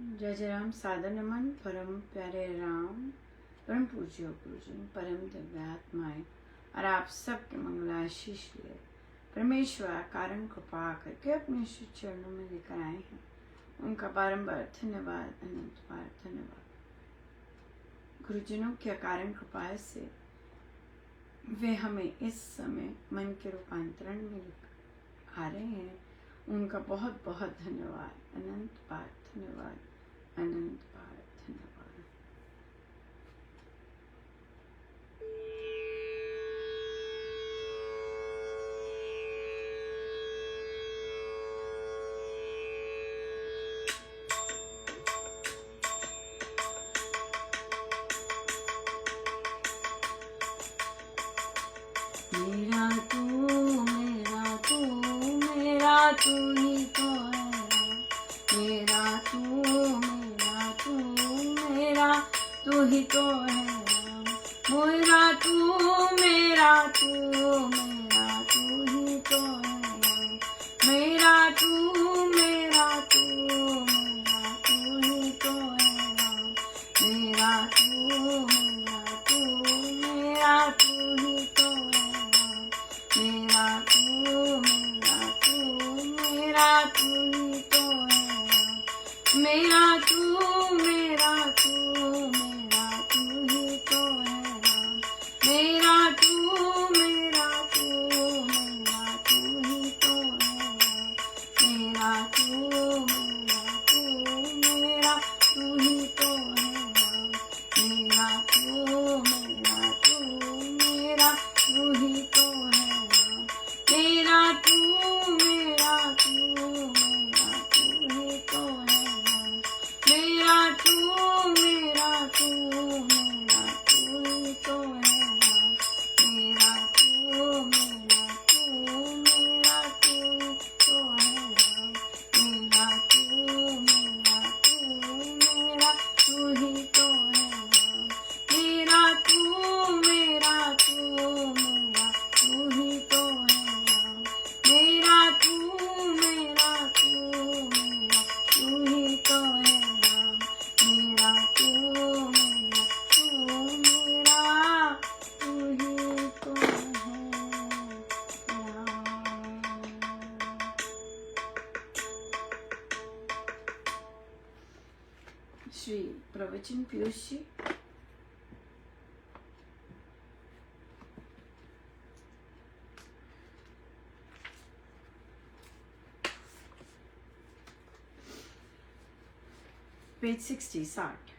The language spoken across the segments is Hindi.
जय जय राम। सादर नमन परम प्यारे राम, परम पूज्य गुरुजन, परम दिव्यात्माएं और आप सबके मंगलाशीष लिए परमेश्वर कारण कृपा करके अपने श्री चरणों में लेकर आए हैं। उनका बारंबार धन्यवाद, अनंत बार धन्यवाद। गुरुजनों के कारण कृपा से वे हमें इस समय मन के रूपांतरण में आ रहे हैं। उनका बहुत बहुत धन्यवाद, अनंत बार धन्यवाद, अनंत बार धन्यवाद। मेरा तू मेरा तू मेरा तू ही तो है। मेरा तू मेरा तू मेरा तू ही तो है। मेरा तू मेरा तू मेरा तू ही तो है। मेरा तू मेरा तू मेरा तू ही तो है। मेरा तू मेरा तू मेरा तू ही तो है। मेरा तू मेरा तू मेरा तू ही तो है। मेरा तू मेरा तू मेरा तू ही तो है। मेरा तू मेरा तू मेरा तू ही तो है। मेरा तू मेरा तू मेरा तू ही तो है। मेरा तू मेरा तू मेरा तू ही तो है। मेरा तू मेरा तू मेरा तू ही तो है। मेरा तू मेरा तू मेरा तू ही तो है। मेरा तू मेरा तू मेरा तू ही तो है। मेरा तू मेरा तू मेरा तू ही तो है। मेरा तू मेरा तू मेरा तू ही तो है। मेरा तू मेरा तू मेरा तू ही तो है। मेरा तू मेरा तू मेरा तू ही तो है। श्री प्रवचन पीयूष जी। पेज 60।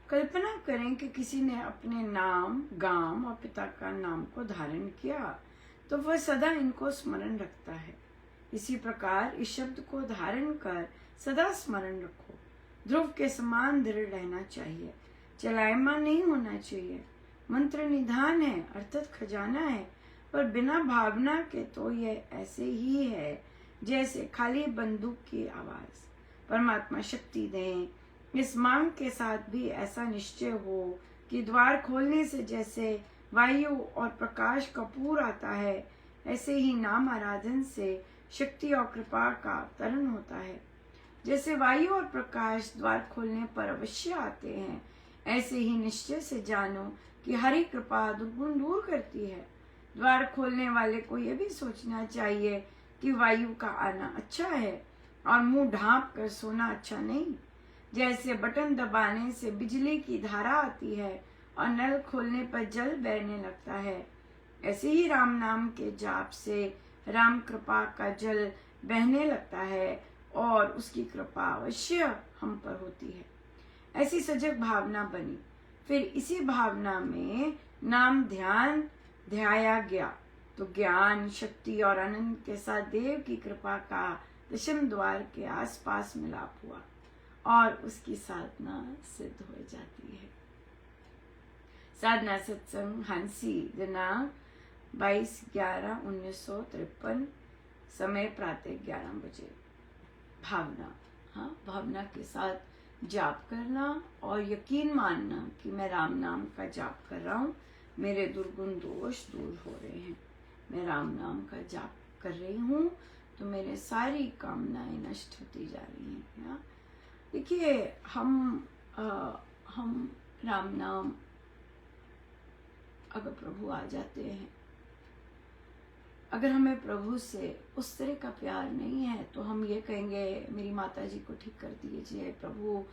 कल्पना करें कि किसी ने अपने नाम, गांव और पिता का नाम को धारण किया तो वह सदा इनको स्मरण रखता है। इसी प्रकार इस शब्द को धारण कर सदा स्मरण रखो। ध्रुव के समान दृढ़ रहना चाहिए, चलायमान नहीं होना चाहिए। मंत्र निधान है अर्थात खजाना है, पर बिना भावना के तो यह ऐसे ही है जैसे खाली बंदूक की आवाज। परमात्मा शक्ति दें। इस मांग के साथ भी ऐसा निश्चय हो कि द्वार खोलने से जैसे वायु और प्रकाश का पूर आता है, ऐसे ही नाम आराधन से शक्ति और कृपा का अवतरण होता है। जैसे वायु और प्रकाश द्वार खोलने पर अवश्य आते हैं, ऐसे ही निश्चय से जानो कि हरि कृपा दुर्गुण दूर करती है। द्वार खोलने वाले को यह भी सोचना चाहिए कि वायु का आना अच्छा है और मुंह ढांप कर सोना अच्छा नहीं। जैसे बटन दबाने से बिजली की धारा आती है और नल खोलने पर जल बहने लगता है, ऐसे ही राम नाम के जाप से राम कृपा का जल बहने लगता है और उसकी कृपा अवश्य हम पर होती है। ऐसी सजग भावना बनी। फिर इसी भावना में नाम ध्यान ध्याया गया तो ज्ञान, शक्ति और आनंद के साथ देव की कृपा का दशम द्वार के आसपास मिलाप हुआ और उसकी साधना सिद्ध हो जाती है। साधना सत्संग हांसी दिनांक 22/11/1953, समय प्रातः 11 बजे। भावना, हाँ, भावना के साथ जाप करना और यकीन मानना कि मैं राम नाम का जाप कर रहा हूँ, मेरे दुर्गुण दोष दूर हो रहे हैं। मैं राम नाम का जाप कर रही हूँ तो मेरे सारी कामनाएं नष्ट होती जा रही हैं। देखिए हम राम नाम अगर प्रभु आ जाते हैं, अगर हमें प्रभु से उस तरह का प्यार नहीं है तो हम ये कहेंगे मेरी माता जी को ठीक कर दीजिए प्रभु,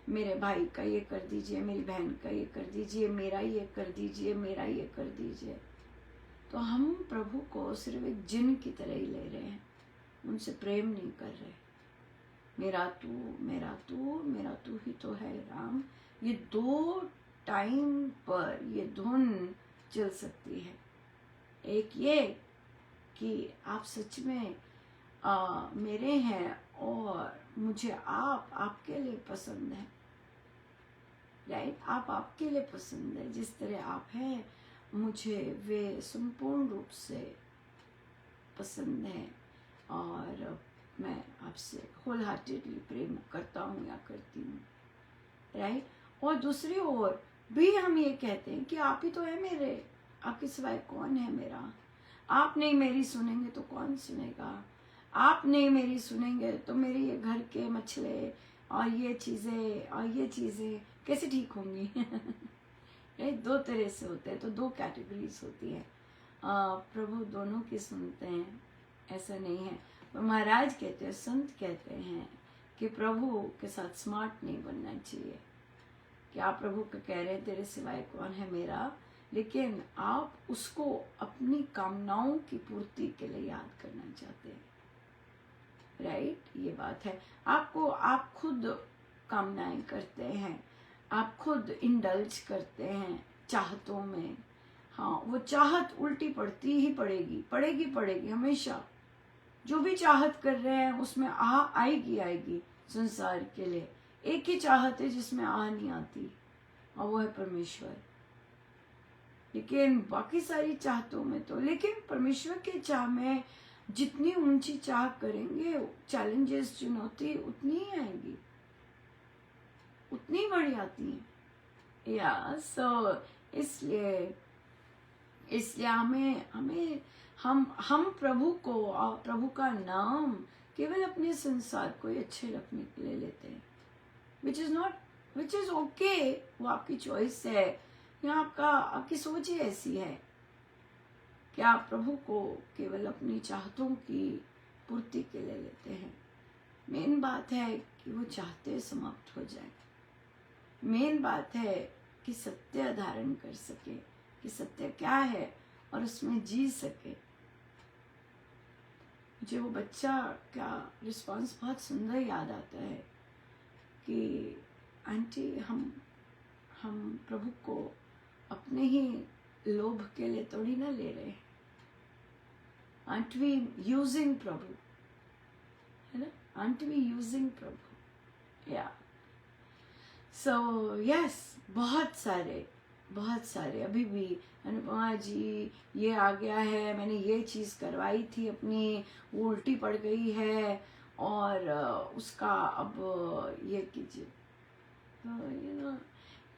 मेरे भाई का ये कर दीजिए, मेरी बहन का ये कर दीजिए, मेरा ये कर दीजिए, मेरा ये कर दीजिए। तो हम प्रभु को सिर्फ एक जिन की तरह ही ले रहे हैं, उनसे प्रेम नहीं कर रहे। मेरा तू मेरा तू मेरा तू ही तो है राम, ये दो टाइम पर ये धुन चल सकती है। एक ये कि आप सच में मेरे हैं और मुझे आपके लिए पसंद है, राइट? आप आपके लिए पसंद है, जिस तरह आप हैं मुझे वे संपूर्ण रूप से पसंद है और मैं आपसे होल हार्टेडली प्रेम करता हूँ या करती हूँ, राइट? और दूसरी ओर भी हम ये कहते हैं कि आप ही तो है मेरे, आपके सिवाय कौन है मेरा, आप नहीं मेरी सुनेंगे तो कौन सुनेगा, आप नहीं मेरी सुनेंगे तो मेरे ये घर के मछले और ये चीज़ें कैसे ठीक होंगी? दो तरह से होते हैं, तो दो कैटेगरीज होती है। प्रभु दोनों की सुनते हैं, ऐसा नहीं है। पर महाराज कहते हैं, संत कहते हैं कि प्रभु के साथ स्मार्ट नहीं बनना चाहिए कि आप प्रभु को कह रहे हैं तेरे सिवाय कौन है मेरा, लेकिन आप उसको अपनी कामनाओं की पूर्ति के लिए याद करना चाहते हैं, राइट? ये बात है। आप खुद कामनाएं करते हैं, आप खुद इंडल्ज करते हैं चाहतों में। हाँ, वो चाहत उल्टी पड़ती ही पड़ेगी हमेशा। जो भी चाहत कर रहे हैं उसमें आएगी संसार के लिए। एक ही चाहत है जिसमें नहीं आती और वो है परमेश्वर। लेकिन बाकी सारी चाहतों में तो, लेकिन परमेश्वर के चाह में जितनी ऊंची चाह करेंगे, चैलेंजेस चुनौती उतनी ही आएगी, उतनी बड़ी आती है। इसलिए हम प्रभु को और प्रभु का नाम केवल अपने संसार को अच्छे रखने के लिए लेते हैं, विच इज ओके। वो आपकी चॉइस है या आपकी सोच ही ऐसी है कि आप प्रभु को केवल अपनी चाहतों की पूर्ति के लिए लेते हैं। मेन बात है कि वो चाहते समाप्त हो जाए। मेन बात है कि सत्य धारण कर सके कि सत्य क्या है और उसमें जी सके। मुझे वो बच्चा का रिस्पांस बहुत सुंदर याद आता है कि आंटी हम प्रभु को अपने ही लोभ के लिए थोड़ी ना ले रहे हैं, आंट वी यूजिंग प्रभु, है ना? आंट वी यूजिंग प्रभु? या सो यस, बहुत सारे अभी भी अनुपमा जी ये आ गया है, मैंने ये चीज़ करवाई थी अपनी, वो उल्टी पड़ गई है और उसका अब ये कीजिए। तो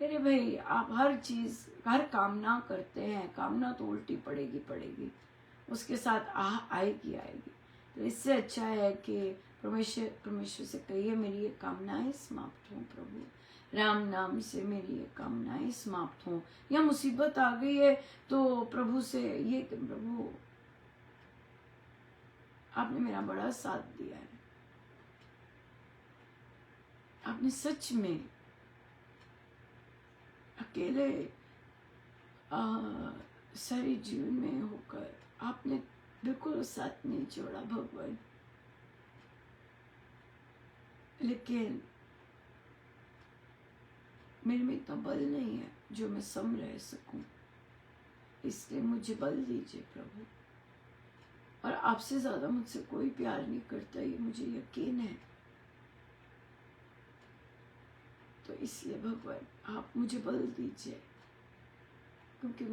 अरे भाई, आप हर कामना करते हैं, कामना तो उल्टी पड़ेगी, उसके साथ आएगी। तो इससे अच्छा है कि परमेश्वर से कहिए मेरी ये कामनाएं समाप्त हों प्रभु, राम नाम से मेरी ये कामनाएं समाप्त हों। या मुसीबत आ गई है तो प्रभु से ये कि प्रभु आपने मेरा बड़ा साथ दिया है, आपने सच में अकेले सारे जीवन में होकर आपने बिल्कुल साथ नहीं छोड़ा भगवान। लेकिन मेरे में इतना बल नहीं है जो मैं सम रह सकूं, इसलिए मुझे बल दीजिए प्रभु। और आपसे ज्यादा मुझसे कोई प्यार नहीं करता, ये मुझे यकीन है। तो इसलिए भगवान आप मुझे बल दीजिए, क्योंकि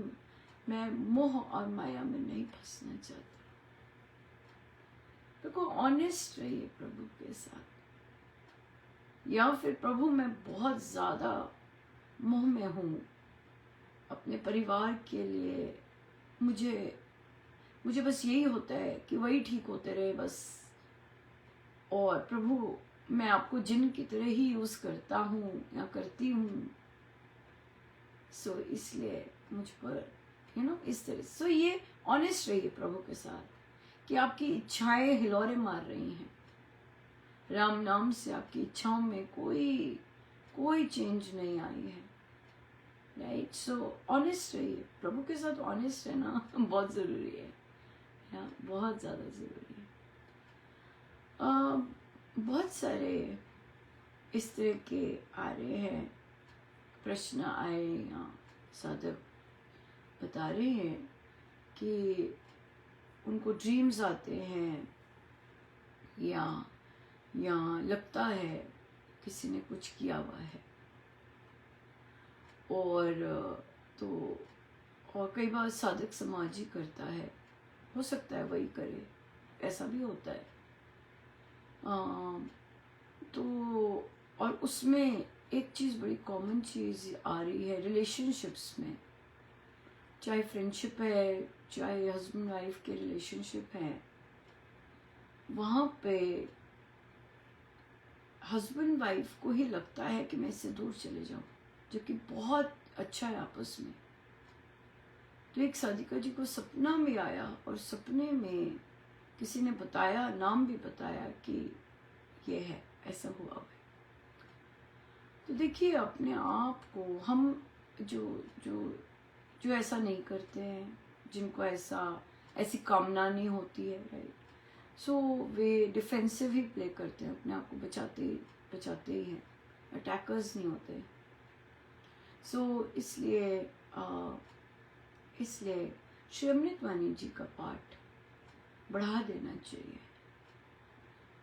मैं मोह और माया में नहीं फंसना चाहती। देखो, ऑनेस्ट रहिए प्रभु के साथ। या फिर प्रभु मैं बहुत ज्यादा मोह में हूँ अपने परिवार के लिए, मुझे बस यही होता है कि वही ठीक होते रहे बस, और प्रभु मैं आपको जिन की तरह ही यूज करता हूँ या करती हूँ, सो इसलिए मुझ पर इस तरह। सो ये ऑनेस्ट रहिए प्रभु के साथ कि आपकी इच्छाएं हिलोरे मार रही हैं। राम नाम से आपकी इच्छाओं में कोई चेंज नहीं आई है, राइट। सो ऑनेस्ट रहिए प्रभु के साथ। ऑनेस्ट रहना बहुत जरूरी है, या बहुत ज्यादा जरूरी है। बहुत सारे इस तरह के आ रहे हैं प्रश्न आए, या साधक बता रहे हैं कि उनको ड्रीम्स आते हैं, या लगता है किसी ने कुछ किया हुआ है, और कई बार साधक समाज ही करता है, हो सकता है वही करे, ऐसा भी होता है। तो और उसमें एक चीज़ बड़ी कॉमन चीज़ आ रही है रिलेशनशिप्स में, चाहे फ्रेंडशिप है, चाहे हस्बैंड वाइफ के रिलेशनशिप है, वहाँ पे हस्बैंड वाइफ को ही लगता है कि मैं इससे दूर चले जाऊं, जो कि बहुत अच्छा है आपस में। तो एक साधिका जी को सपना में आया, और सपने में किसी ने बताया, नाम भी बताया कि ये है, ऐसा हुआ है। तो देखिए अपने आप को, हम जो ऐसा नहीं करते हैं, जिनको ऐसी कामना नहीं होती है, राइट, सो वे डिफेंसिव ही प्ले करते हैं, अपने आप को बचाते ही हैं, अटैकर्स नहीं होते। सो इसलिए श्री अमृतवाणी जी का पाठ बढ़ा देना चाहिए।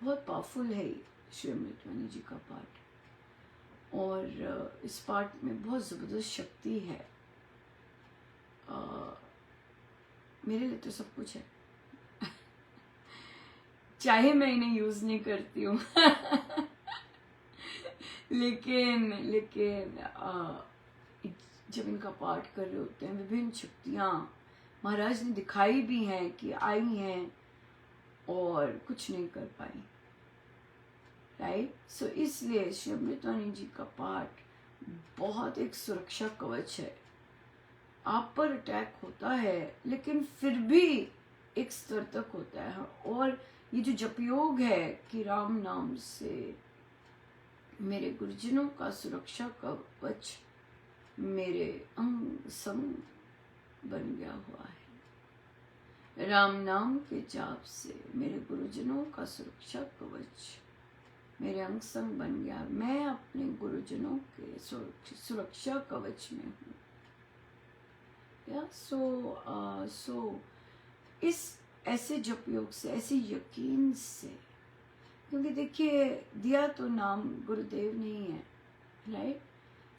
बहुत पावरफुल है श्री अमृतवाणी जी का पाठ, और इस पाठ में बहुत ज़बरदस्त शक्ति है। मेरे लिए तो सब कुछ है चाहे मैं इन्हें यूज नहीं करती हूँ लेकिन जब इनका पाठ कर रहे होते हैं, विभिन्न शक्तियाँ महाराज ने दिखाई भी हैं कि आई हैं और कुछ नहीं कर पाई, राइट। सो इसलिए श्री अमृतवाणी जी का पाठ बहुत एक सुरक्षा कवच है। आप पर अटैक होता है, लेकिन फिर भी एक स्तर तक होता है। और ये जो जपयोग है कि राम नाम से मेरे गुरुजनों का सुरक्षा कवच मेरे अंग संग बन गया हुआ है। राम नाम के जाप से मेरे गुरुजनों का सुरक्षा कवच मेरे अंग संग बन गया। मैं अपने गुरुजनों के सुरक्षा कवच में हूँ। सो इस ऐसे जप योग से, ऐसे यकीन से, क्योंकि देखिए दिया तो नाम गुरुदेव नहीं है, राइट,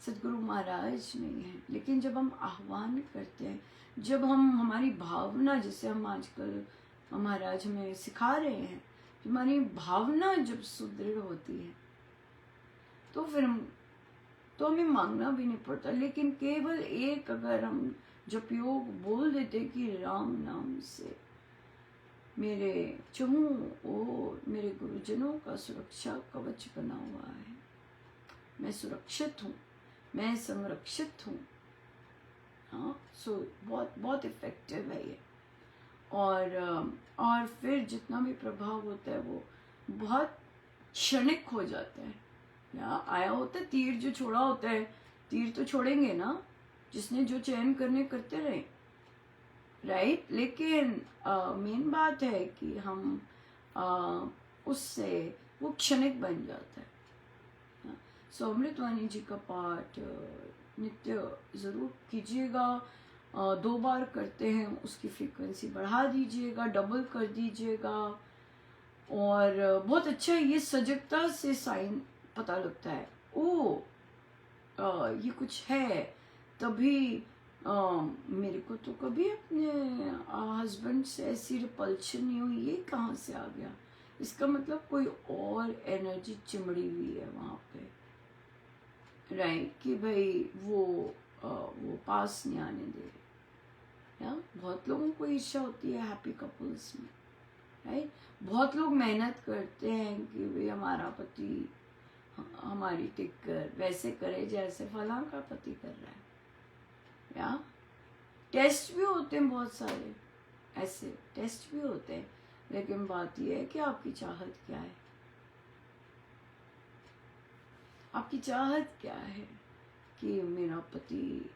सदगुरु महाराज नहीं है, लेकिन जब हम आह्वान करते हैं, जब हमारी भावना, जैसे हम आजकल महाराज हमें सिखा रहे हैं, हमारी भावना जब सुदृढ़ होती है तो फिर हमें मांगना भी नहीं पड़ता। लेकिन केवल एक अगर हम जप योग बोल देते कि राम नाम से मेरे मेरे गुरुजनों का सुरक्षा कवच बना हुआ है, मैं सुरक्षित हूँ, मैं संरक्षित हूँ। हाँ, सो बहुत इफेक्टिव है ये। और फिर जितना भी प्रभाव होता है वो बहुत क्षणिक हो जाता है। या आया होता है तीर, जो छोड़ा होता है, तीर तो छोड़ेंगे ना, जिसने जो चयन करने करते रहे, राइट। लेकिन मेन बात है कि हम उससे वो क्षणिक बन जाता है। सो अमृतवाणी जी का पाठ नित्य जरूर कीजिएगा। 2 बार करते हैं, उसकी फ्रीक्वेंसी बढ़ा दीजिएगा, डबल कर दीजिएगा। और बहुत अच्छा है, ये सजगता से साइन पता लगता है, ये कुछ है। तभी मेरे को तो कभी अपने हस्बैंड से ऐसी रिपल्शन नहीं हुई, ये कहाँ से आ गया, इसका मतलब कोई और एनर्जी चिमड़ी हुई है वहाँ पे, राइट, कि भाई वो पास नहीं आने दे। या बहुत लोगों को ईर्ष्या होती है हैप्पी कपल्स में, राइट। बहुत लोग मेहनत करते हैं कि भाई हमारा पति हमारी टिक कर वैसे करे जैसे फलां का पति कर रहा है। या टेस्ट भी होते हैं, बहुत सारे ऐसे टेस्ट भी होते हैं, लेकिन बात यह है कि आपकी चाहत क्या है। आपकी चाहत क्या है कि मेरा पति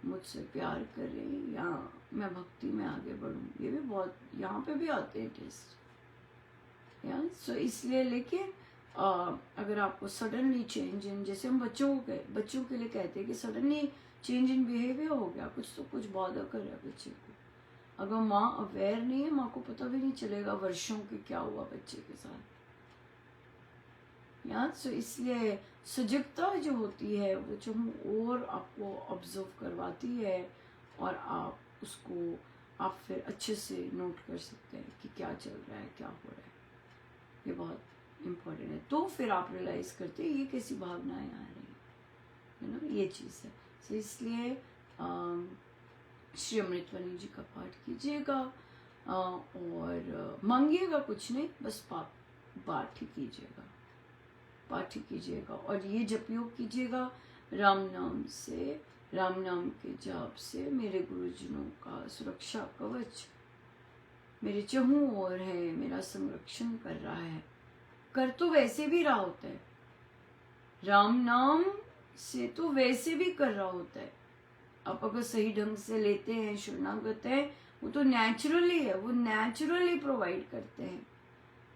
मुझसे प्यार करे या मैं भक्ति में आगे बढ़ूं। ये भी बहुत यहाँ पे भी आते हैं टेस्ट। या सो इसलिए, लेकिन अगर आपको सडनली चेंज इन, जैसे हम बच्चों के लिए कहते हैं कि सडनली चेंज इन बिहेवियर हो गया, कुछ बॉदर कर रहा है बच्चे को, अगर माँ अवेयर नहीं है, माँ को पता भी नहीं चलेगा वर्षों के क्या हुआ बच्चे के साथ। या सो इसलिए सजगता जो होती है वो जो और आपको ऑब्जर्व करवाती है, और आप उसको आप फिर अच्छे से नोट कर सकते हैं कि क्या चल रहा है, क्या हो रहा है। ये बहुत इम्पोर्टेंट है। तो फिर आप रियलाइज करते हैं ये कैसी भावनाएं आ रही है ना, ये चीज़ है। तो इसलिए श्री अमृतवाणी जी का पाठ कीजिएगा और मांगिएगा कुछ नहीं, बस पाठ ही कीजिएगा, पाठ ही कीजिएगा। और ये जपयोग कीजिएगा राम नाम से, राम नाम के जाप से मेरे गुरुजनों का सुरक्षा कवच मेरे चहुं ओर है, मेरा संरक्षण कर रहा है। कर तो वैसे भी रहा होता है, राम नाम से तो वैसे भी कर रहा होता है। आप अगर सही ढंग से लेते हैं, शरणागत है, वो तो नेचुरली है, वो नेचुरली प्रोवाइड करते हैं।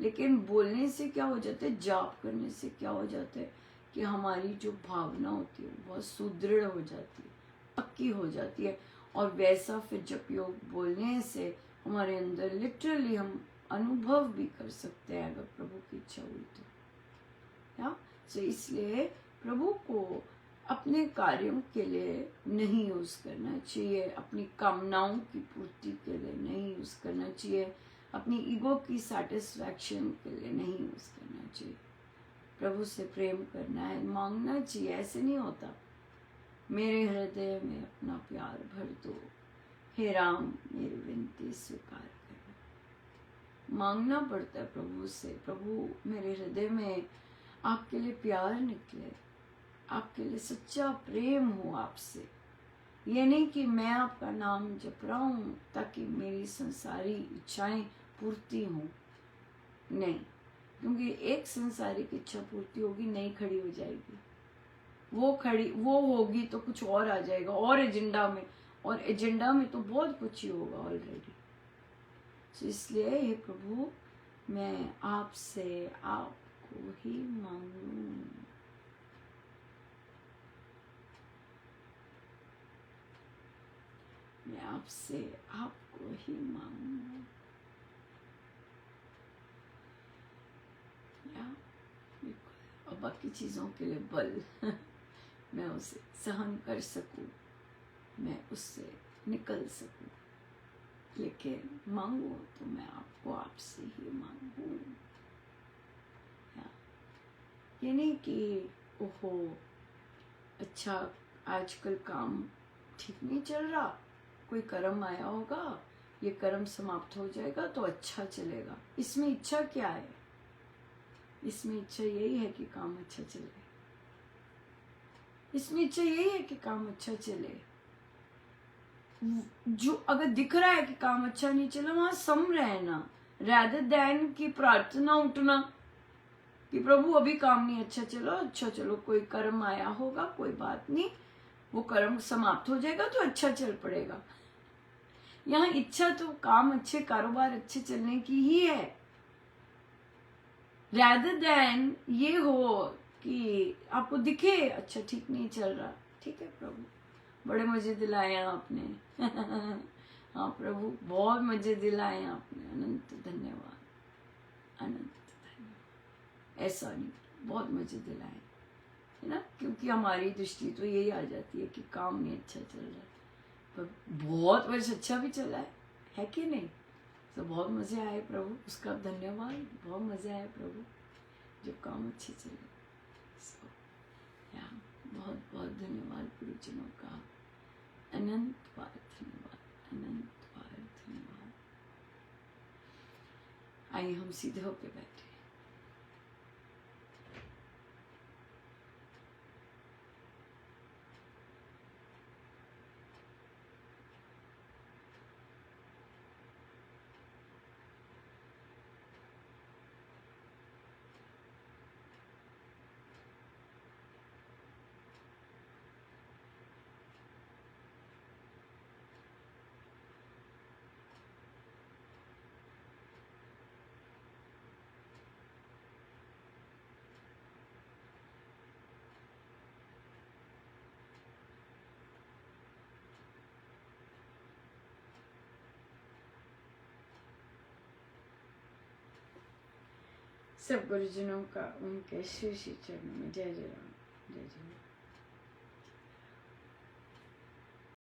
लेकिन बोलने से क्या हो जाता है, जाप करने से क्या हो जाता है कि हमारी जो भावना होती है वो बहुत सुदृढ़ हो जाती है, पक्की हो जाती है। और वैसा फिर जपयोग बोलने से हमारे अंदर लिटरली हम अनुभव भी कर सकते हैं, अगर प्रभु की इच्छा हुई तो। या सो इसलिए प्रभु को अपने कार्यों के लिए नहीं यूज करना चाहिए, अपनी कामनाओं की पूर्ति के लिए नहीं यूज करना चाहिए, अपनी ईगो की सैटिस्फैक्शन के लिए नहीं यूज करना चाहिए। प्रभु से प्रेम करना है, मांगना चाहिए। ऐसे नहीं होता मेरे हृदय में अपना प्यार भर दो, हे राम मेरी विनती स्वीकार करो। मांगना पड़ता है प्रभु से, प्रभु मेरे हृदय में आपके लिए प्यार निकले, आपके लिए सच्चा प्रेम हो आपसे। ये नहीं कि मैं आपका नाम जप रहा हूं ताकि मेरी संसारी इच्छाएं पूर्ति हों, नहीं, क्योंकि एक संसारिक इच्छा पूर्ति होगी नहीं खड़ी हो जाएगी, वो होगी तो कुछ और आ जाएगा, और एजेंडा में तो बहुत कुछ ही होगा ऑलरेडी। तो इसलिए हे प्रभु मैं आपसे आपको ही मांगू, मैं आपसे आपको ही मांगू। या और बाकी चीजों के लिए बल मैं उसे सहन कर सकूं, मैं उससे निकल सकूं, लेकिन मांगू तो मैं आपको आपसे ही मांगू। ये नहीं कि ओहो अच्छा आजकल काम ठीक नहीं चल रहा, कोई कर्म आया होगा, ये कर्म समाप्त हो जाएगा तो अच्छा चलेगा। इसमें इच्छा क्या है? इसमें इच्छा यही है कि काम अच्छा चले, इसमें इच्छा यही है कि काम अच्छा चले। जो अगर दिख रहा है कि काम अच्छा नहीं चला, वहां सम रहना, rather than कि प्रार्थना उठना कि प्रभु अभी काम नहीं अच्छा चलो, अच्छा चलो कोई कर्म आया होगा, कोई बात नहीं, वो कर्म समाप्त हो जाएगा तो अच्छा चल पड़ेगा। यहाँ इच्छा तो काम अच्छे, कारोबार अच्छे चलने की ही है, rather than ये हो कि आपको दिखे अच्छा ठीक नहीं चल रहा। ठीक है प्रभु, बड़े मजे दिलाए आपने हाँ प्रभु बहुत मजे दिलाए आपने, अनंत धन्यवाद, अनंत धन्यवाद। ऐसा नहीं, बहुत मजे दिलाए, है ना, क्योंकि हमारी दृष्टि तो यही आ जाती है कि काम नहीं अच्छा चल रहा है, पर बहुत वर्ष अच्छा भी चला है कि नहीं। तो बहुत मजे आए प्रभु, उसका धन्यवाद, बहुत मजे आए प्रभु जब काम अच्छे चले। बहुत बहुत धन्यवाद गुरुजनों का, अनंत बार धन्यवाद, अनंत बार धन्यवाद। आइए हम सीधे होके बैठे। सब गुरुजनों का उनके श्री श्री चरणों में जय जय राम, जय जय राम।